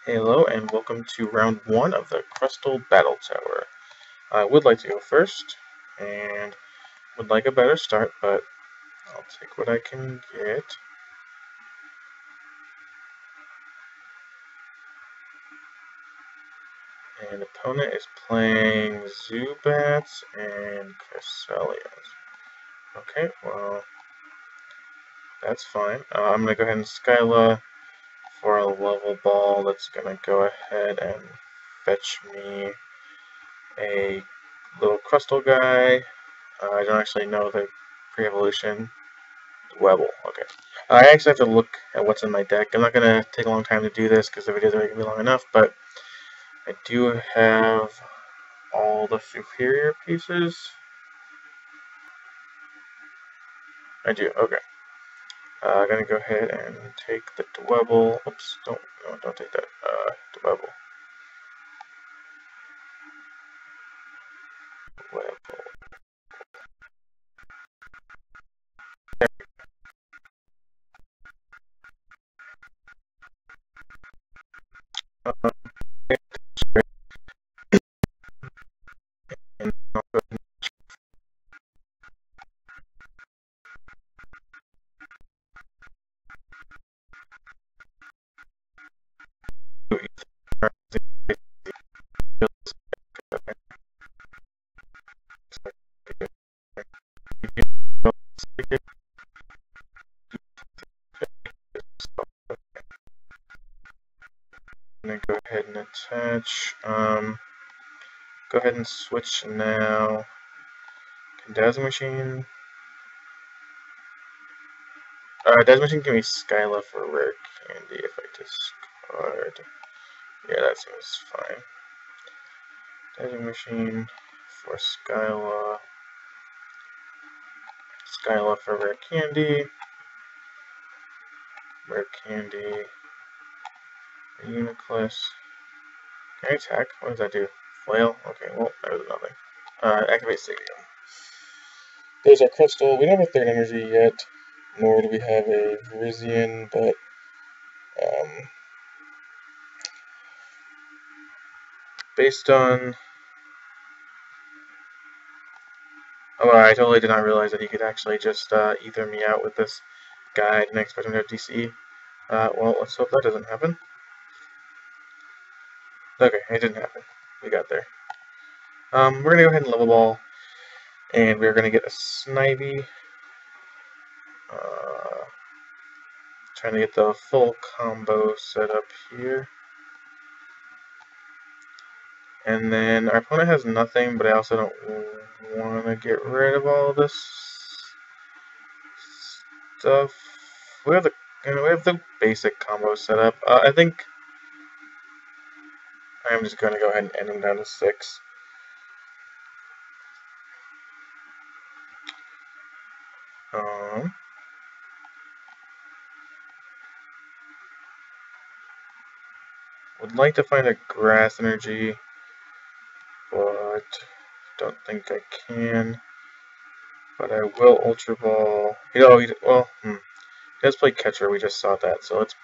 Hello and welcome to round 1 of the Crustle Battle Tower. I would like to go first and would like a better start, but I'll take what I can get. And opponent is playing Zubats and Cresselias. Okay, well, that's fine. I'm going to go ahead and Skyla for a level ball that's going to go ahead and fetch me a little Crustle guy. I don't actually know the pre-evolution. Webble, okay. I actually have to look at what's in my deck. I'm not going to take a long time to do this because the videos are going to be long enough, but I do have all the superior pieces. I do, okay. I'm going to go ahead and take the Dwebble. Oops, don't take that. Dwebble. Dwebble. And I'll go ahead and go ahead and attach. Go ahead and switch now. Can Dazzle Machine? Dazzle Machine give me Skyla for rare candy if I discard. Yeah, that seems fine. Dazzle Machine for Skyla. Skyla for rare candy. Rare candy. Uniclus. Can I attack? What does that do? Flail? Okay, well, that was nothing. Activate Stadium. There's our Crystal. We don't have a third energy yet, nor do we have a Virizion, but based on... Oh, I totally did not realize that he could actually just ether me out with this guy. I didn't expect him to have DC. Well, let's hope that doesn't happen. Okay, it didn't happen. We got there. We're going to go ahead and level ball, and we're going to get a Snivy. Trying to get the full combo set up here. And then our opponent has nothing, but I also don't want to get rid of all of this stuff. We have the basic combo set up. I think I'm just going to go ahead and end him down to 6. Would like to find a grass energy, but don't think I can. But I will Ultra Ball. He does play catcher. We just saw that, so let's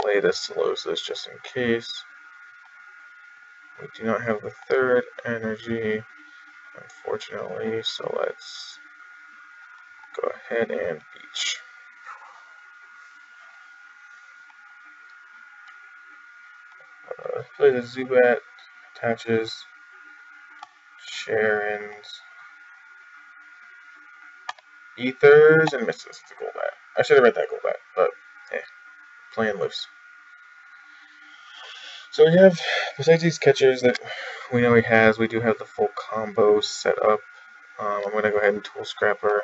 play this Solosis just in case. We do not have the third energy, unfortunately, so let's go ahead and beach. Play the Zubat, attaches, Sharon's, Ethers, and misses the Golbat. I should have read that Golbat, but playing loose. So we have, besides these catchers that we know he has, we do have the full combo set up. I'm going to go ahead and Tool Scrapper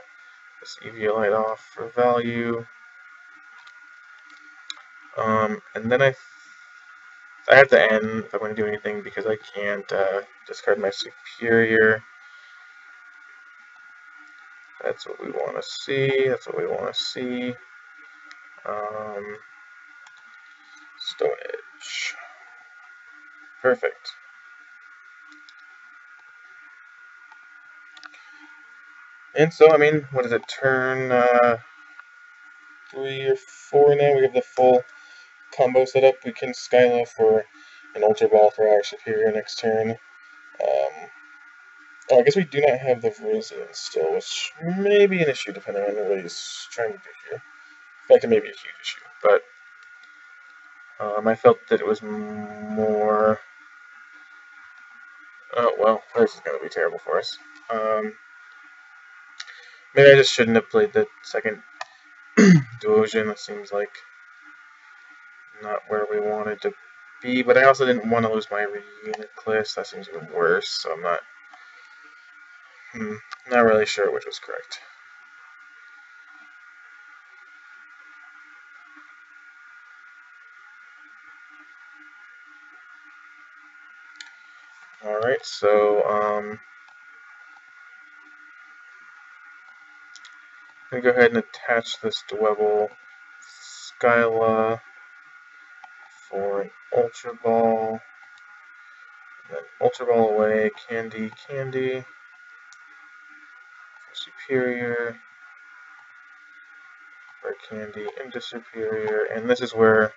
this Eviolite off for value. And then I have to end if I'm going to do anything because I can't discard my Superior. That's what we want to see. That's what we want to see. Stone Edge. Perfect. And so, I mean, what is it? Turn 3 or 4 now. We have the full combo set up. We can Skyla for an Ultra Ball for our Superior next turn. Oh, I guess we do not have the Virizion still, which may be an issue depending on what he's trying to do here. In fact, it may be a huge issue, but I felt that it was more... Oh, well, this is going to be terrible for us. Maybe I just shouldn't have played the second Duosion. It seems like not where we wanted to be, but I also didn't want to lose my Reuniclus. That seems even worse, so I'm not really sure which was correct. Alright, so, I'm going to go ahead and attach this Dwebble Skyla for an Ultra Ball. Then Ultra Ball away, Candy, Candy. Superior. For Candy into Superior. And this is where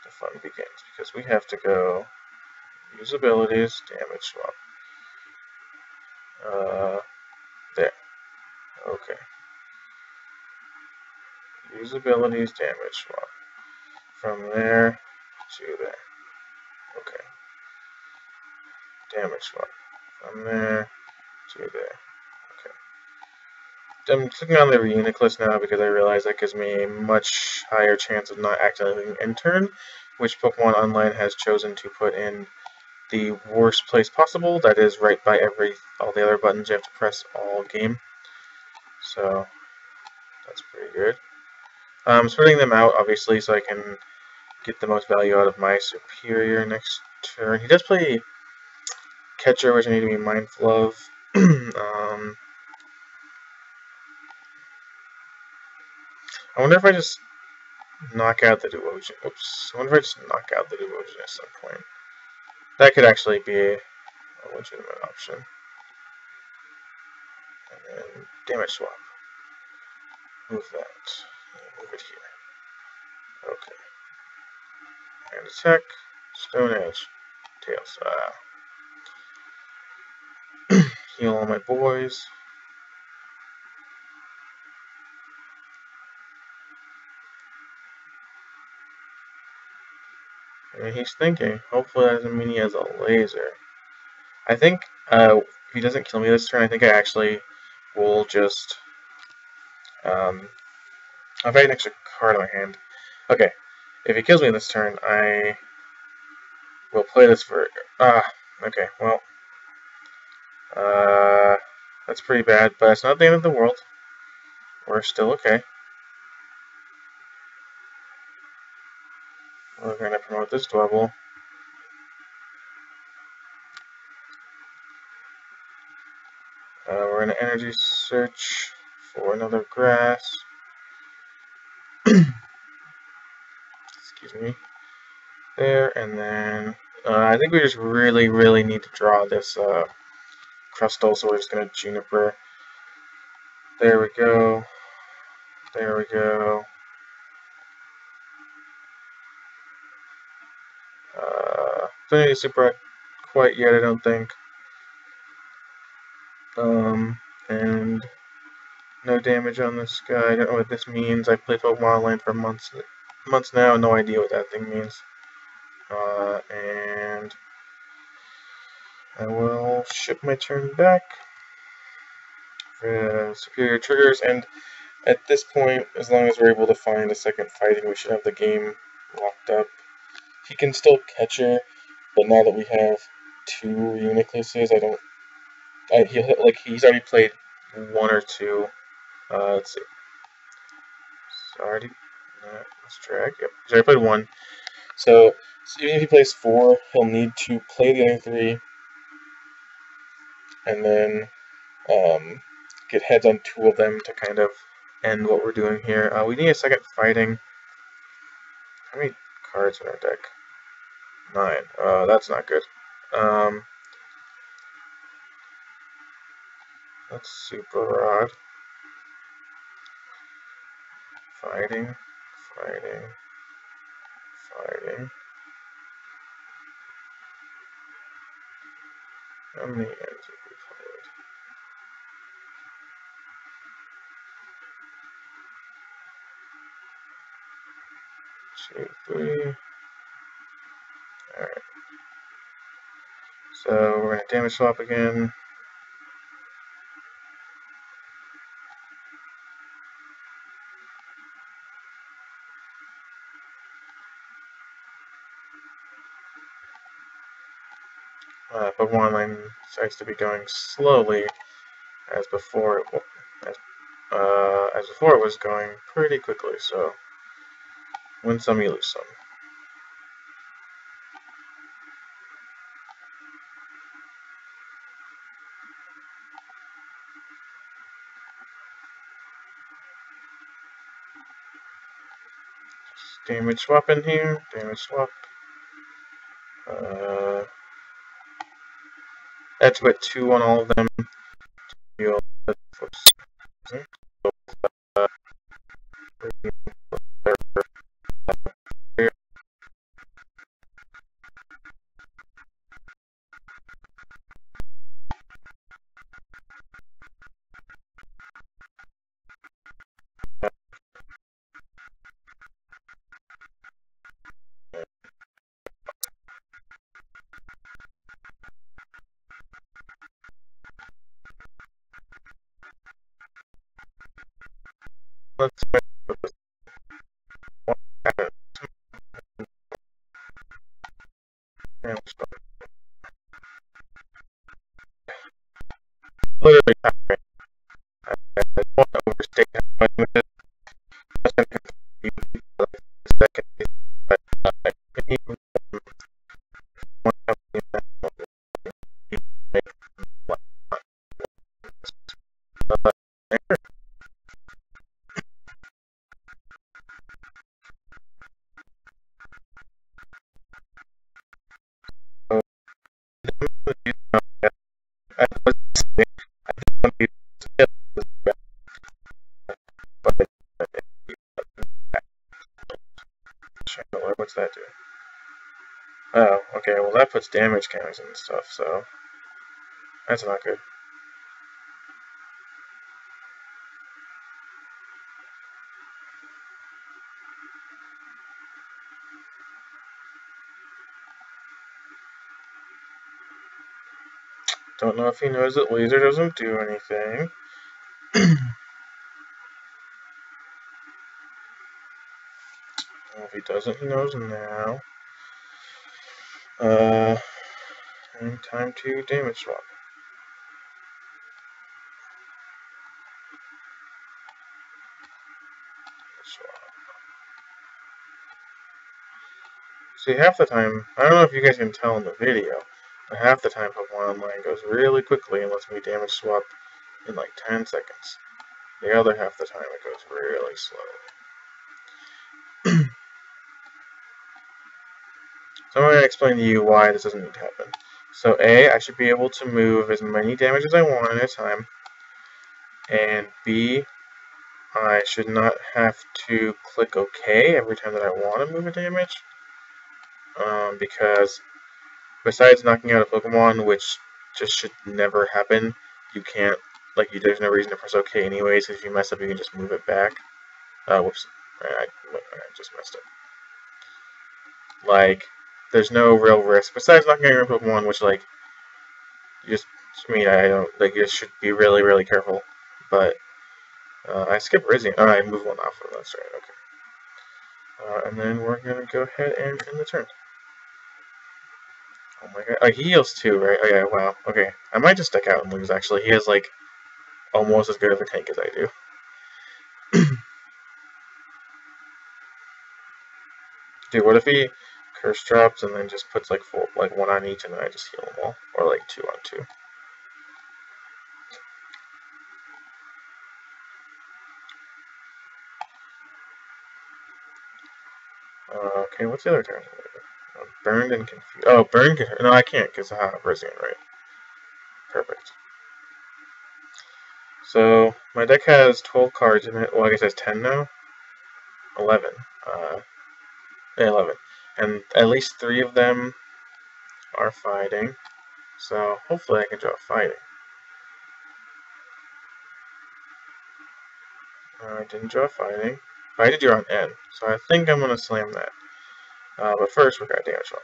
the fun begins, because we have to go use abilities, damage swap. There. Okay. Use abilities, damage swap. From there to there. Okay. Damage swap. From there to there. Okay. I'm clicking on the Reuniclus now because I realize that gives me a much higher chance of not activating end turn, which Pokemon Online has chosen to put in the worst place possible. That is right by all the other buttons you have to press all game. So that's pretty good. I'm spreading them out obviously so I can get the most value out of my Superior next turn. He does play Catcher, which I need to be mindful of. I wonder if I just knock out the Duosion. Oops. I wonder if I just knock out the Duosion at some point. That could actually be a legitimate option. And then damage swap. Move that. And move it here. Okay. And attack. Stone Edge. Tails. Heal all my boys. And he's thinking. Hopefully that doesn't mean he has a laser. I think if he doesn't kill me this turn, I think I actually will just... I've got an extra card in my hand. Okay. If he kills me this turn, I will play this for... okay, well... that's pretty bad, but it's not the end of the world. We're still okay. We're going to promote this Dwebble. We're going to energy search for another grass. Excuse me. There, and then I think we just really need to draw this Crustle, so we're just going to Juniper. There we go. There we go. Don't need a Super quite yet, I don't think. And no damage on this guy. I don't know what this means. I've played Pokemon Online for months now, no idea what that thing means. And I will ship my turn back for Superior triggers, and at this point, as long as we're able to find a second fighting, we should have the game locked up. He can still catch her, but now that we have 2 Reunicluses, he's already played 1 or 2. Let's see. Sorry, let's drag. Yep, he's already played 1. So even if he plays 4, he'll need to play the other 3, and then get heads on 2 of them to kind of end what we're doing here. We need a second fighting. How many cards in our deck? 9. That's not good. That's Super Rod. Fighting, fighting, fighting. How many ends have we played? 2, 3. Alright. So we're going to damage swap again. Pokemon line starts to be going slowly, as before it was going pretty quickly. So win some, you lose some. Just damage swap in here. Damage swap. I had to put 2 on all of them. Let's put this one literally tiring. I don't want to overstate how much it is. That's going to confuse people like the second. But I need one company that make Chandelure, what's that do? Oh, okay, well that puts damage counters and stuff, so that's not good. Don't know if he knows that laser doesn't do anything. Well, if he doesn't, he knows now. And time to damage swap. See, half the time, I don't know if you guys can tell in the video, but half the time Pokemon Online goes really quickly and lets me damage swap in like 10 seconds. The other half the time it goes really slowly. So I'm going to explain to you why this doesn't need to happen. So A, I should be able to move as many damage as I want at a time. And B, I should not have to click OK every time that I want to move a damage. Because besides knocking out a Pokemon, which just should never happen, you can't, like, there's no reason to press OK anyways, because if you mess up, you can just move it back. Whoops. I just messed up. Like, there's no real risk, besides knocking out your Pokemon, which, like, you just should be really, really careful. But, I skipped Rizzian. Oh, I moved one off of that's right, okay. And then we're gonna go ahead and end the turn. Oh my god. Oh, he heals too, right? Oh yeah, wow. Okay. I might just stick out and lose, actually. He has, like, almost as good of a tank as I do. Dude, what if he curse drops and then just puts, like, 1 on each and then I just heal them all? Or, like, 2 on 2. Okay, what's the other turn? Burned and confused. Oh, burned can hurt. No, I can't because I have Rizzian, right? Perfect. So, my deck has 12 cards in it. Well, I guess it has 10 now. 11. 11. And at least 3 of them are fighting. So hopefully I can draw fighting. I didn't draw fighting. But I did draw an N. So I think I'm going to slam that. But first we're going to damage off.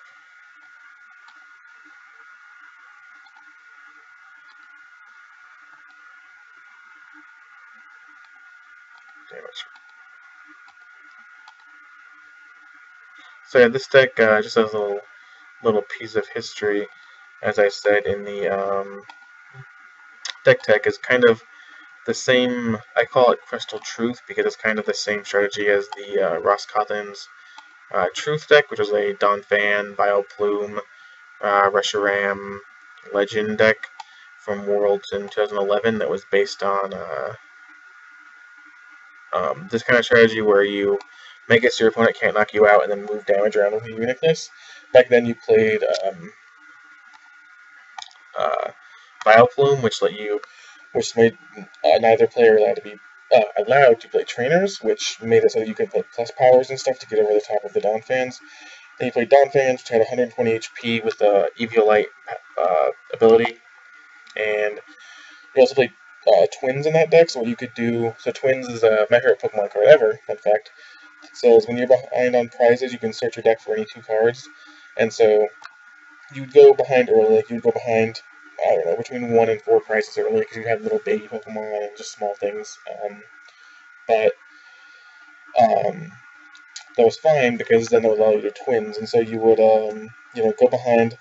Damage. So yeah, this deck just has a little piece of history. As I said in the deck tech, is kind of the same. I call it Crystal Truth because it's kind of the same strategy as the Ross Cawthon's Truth deck, which was a Donphan, Vileplume, Reshiram Legend deck from Worlds in 2011 that was based on this kind of strategy where you make it so your opponent can't knock you out and then move damage around with your uniqueness. Back then you played Vileplume, which made neither player allowed to play trainers, which made it so that you could play plus powers and stuff to get over the top of the Donphans. And you played Donphans, which had 120 HP with the Eviolite ability, and you also played Twins in that deck. So what you could do, so Twins is my favorite Pokemon card ever. In fact, it says when you're behind on prizes, you can search your deck for any 2 cards, and so you'd go behind early. Like you'd go behind, I don't know, between 1 and 4 prizes early because you have little baby Pokemon and just small things. But that was fine because then it would allow you to Twins, and so you would go behind.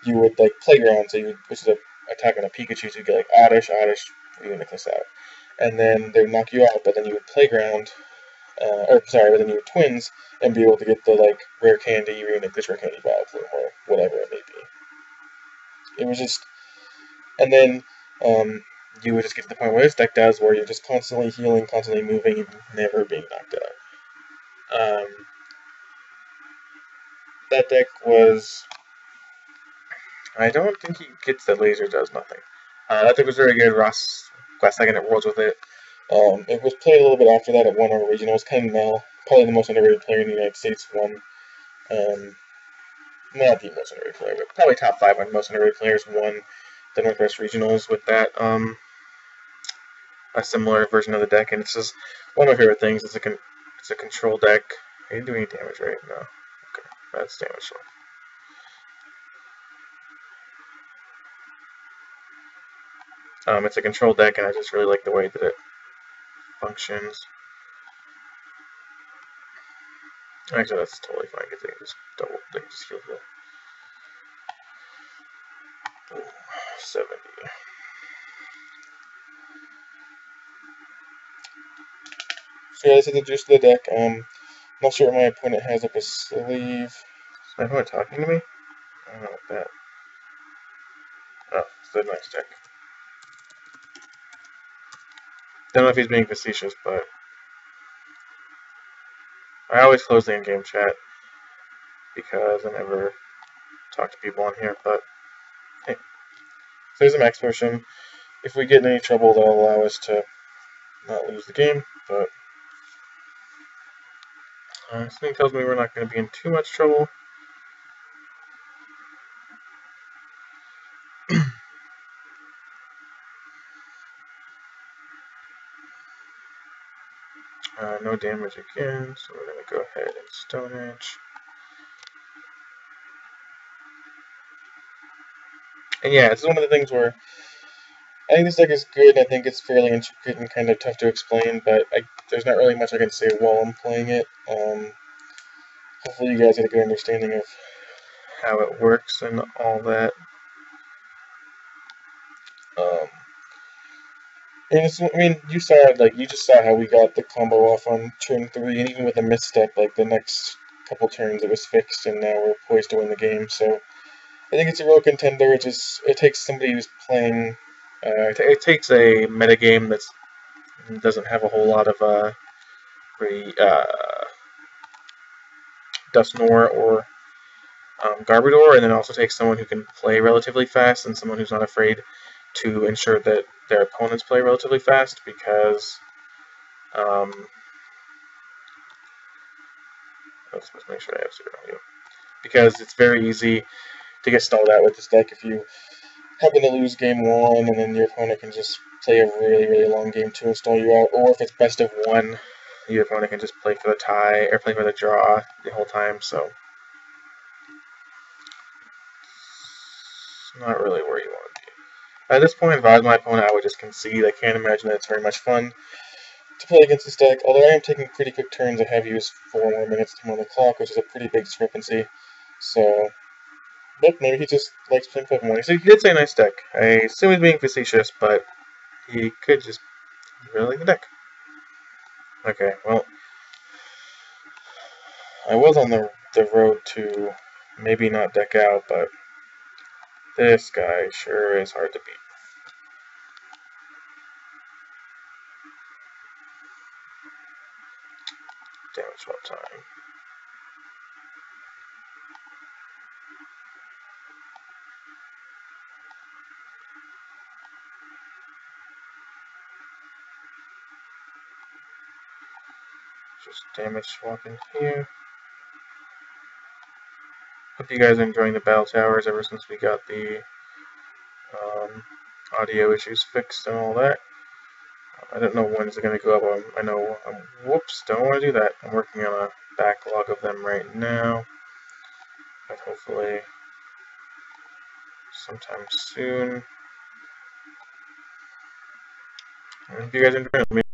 You would like Playground, which is a attack on a Pikachu, so you get like Oddish, Uniqueness out, and then they would knock you out. But then you would Playground, but then you would Twins and be able to get the like Rare Candy, Uniqueness, Rare Candy, Vileplume, or whatever it may be. It was just, and then you would just get to the point where this deck does, where you're just constantly healing, constantly moving, and never being knocked out. That deck was, I don't think he gets that laser does nothing. That deck was very good. Ross got second at Worlds with it. It was played a little bit after that at one of our regionals. Ken Mel, probably the most underrated player in the United States, won. Not the most underrated player, but probably top 5 on most underrated players, won the Northwest Regionals with that. A similar version of the deck, and it's just one of my favorite things. It's a control deck. I didn't do any damage, right? No. Okay, that's damage. It's a control deck, and I just really like the way that it functions. Actually, that's totally fine because they can just heal. 70. So yeah, this is the gist of the deck. Not sure what my opponent has up his sleeve. Is my opponent talking to me? I don't know what that. Oh, it's a nice deck. Don't know if he's being facetious, but I always close the in-game chat because I never talk to people on here, but hey. So there's a max potion. If we get in any trouble, that'll allow us to not lose the game, but something tells me we're not going to be in too much trouble. No damage again, so we're going to go ahead and Stone Edge. And yeah, this is one of the things where I think this deck is good. I think it's fairly intricate and kind of tough to explain, but there's not really much I can say while I'm playing it. Hopefully you guys get a good understanding of how it works and all that. And you saw it, you just saw how we got the combo off on turn 3, and even with a misstep, the next couple turns it was fixed, and now we're poised to win the game. So I think it's a real contender. It takes somebody who's playing. It takes a metagame that doesn't have a whole lot of Dusknoir or Garbodor, and then also takes someone who can play relatively fast and someone who's not afraid to ensure that their opponents play relatively fast, because let's make sure I have 0. Because it's very easy to get stalled out with this deck if you happen to lose game 1 and then your opponent can just play a really, really long game 2 and stall you out. Or if it's best of 1, your opponent can just play for the tie or play for the draw the whole time. So it's not really where you want to be. At this point, if I was my opponent, I would just concede. I can't imagine that it's very much fun to play against this deck. Although I am taking pretty quick turns, I have used 4 more minutes on the clock, which is a pretty big discrepancy. So, but maybe he just likes playing Pokemon. He did say a nice deck. I assume he's being facetious, but he could just really like the deck. Okay, well, I was on the road to maybe not deck out, but this guy sure is hard to beat. Damage swap time. Just damage swapping here. Hope you guys are enjoying the battle towers ever since we got the audio issues fixed and all that. I don't know when it's going to go up. I know, whoops, don't want to do that. I'm working on a backlog of them right now, but hopefully sometime soon. I hope you guys enjoy it.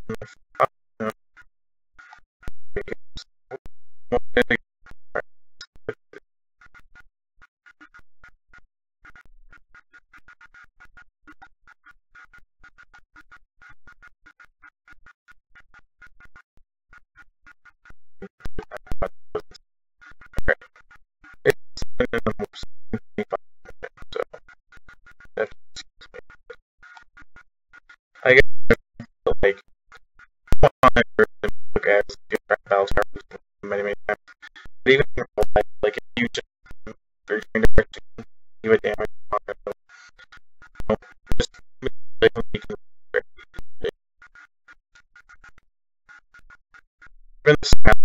I guess like look at battle towers many times. But even in real life, like if you just are trying to do a damage on it, just like you can even the snap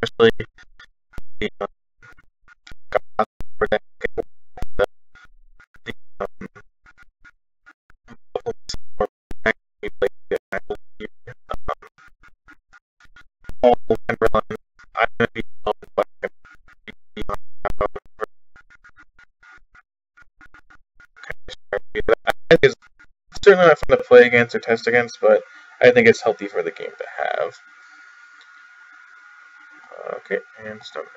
especially the it's certainly not fun to play against or test against, but I think it's healthy for the game to have. Okay, and stomach.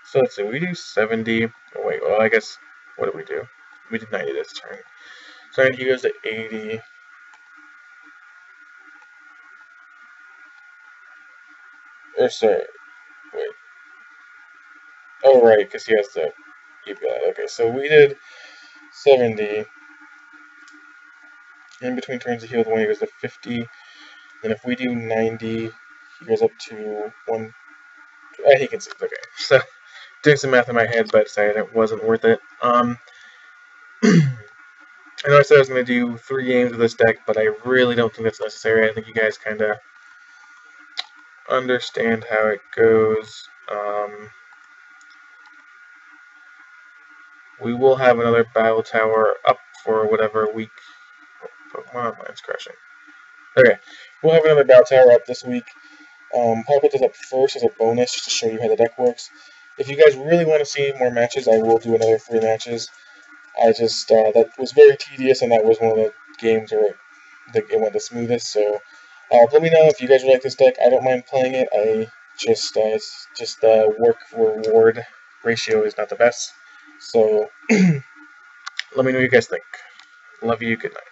So let's see, we do 70. Oh wait, well I guess, what did we do? We did 90 this turn. So he goes to 80. Or sorry, wait. Oh right, because he has the EBI. Okay, so we did 70. In between turns, he heals 1, he goes to 50. And if we do 90, he goes up to 1. He can see. Okay, so doing some math in my head, but decided it wasn't worth it. I know I said I was going to do 3 games with this deck, but I really don't think that's necessary. I think you guys kind of understand how it goes. We will have another battle tower up for whatever week. Pokemon Mine's crashing. Okay, we'll have another battle tower up this week. I'll put this up first as a bonus just to show you how the deck works. If you guys really want to see more matches, I will do another 3 matches. I just, that was very tedious, and that was one of the games where it went the smoothest, so let me know if you guys like this deck. I don't mind playing it. I just, work-reward ratio is not the best, so let me know what you guys think. Love you, good night.